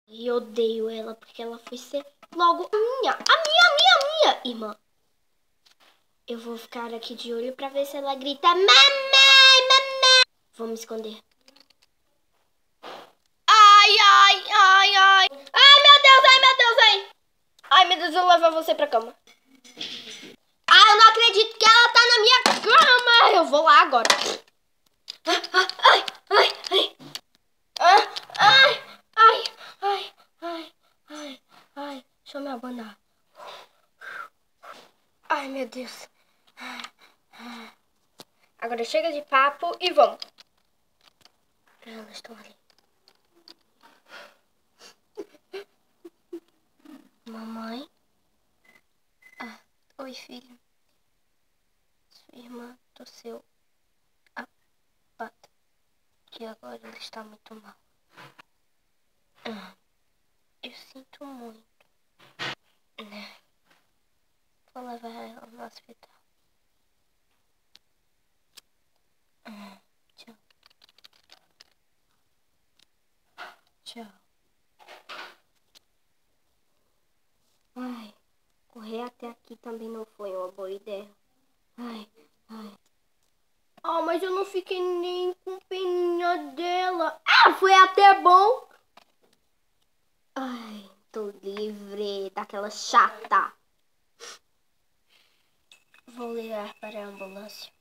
E odeio ela porque ela foi ser logo a minha irmã. Eu vou ficar aqui de olho pra ver se ela grita mamãe, mamãe. Vou me esconder. Ai, ai, ai, ai. Ai, meu Deus, ai, meu Deus, ai. Ai, meu Deus, eu vou levar você pra cama. Ah, eu não acredito que ela tá na minha cama. Eu vou lá agora. Ai, ai, ai. Ai, ai, ai, ai, ai, ai, ai. Deixa eu me abanar. Ai, meu Deus. Agora chega de papo e vamos. Elas estão ali. Mamãe? Ah, oi, filho. Sua irmã tosseu a pata. E agora ela está muito mal. Eu sinto muito. Né? Vou levar ela no hospital. Tchau. Tchau. Ai, correr até aqui também não foi uma boa ideia. Ai, ai. Ah, mas eu não fiquei nem com peninha dela. Ah, foi até bom. Ai, tô livre daquela chata. Vou ligar para a ambulância.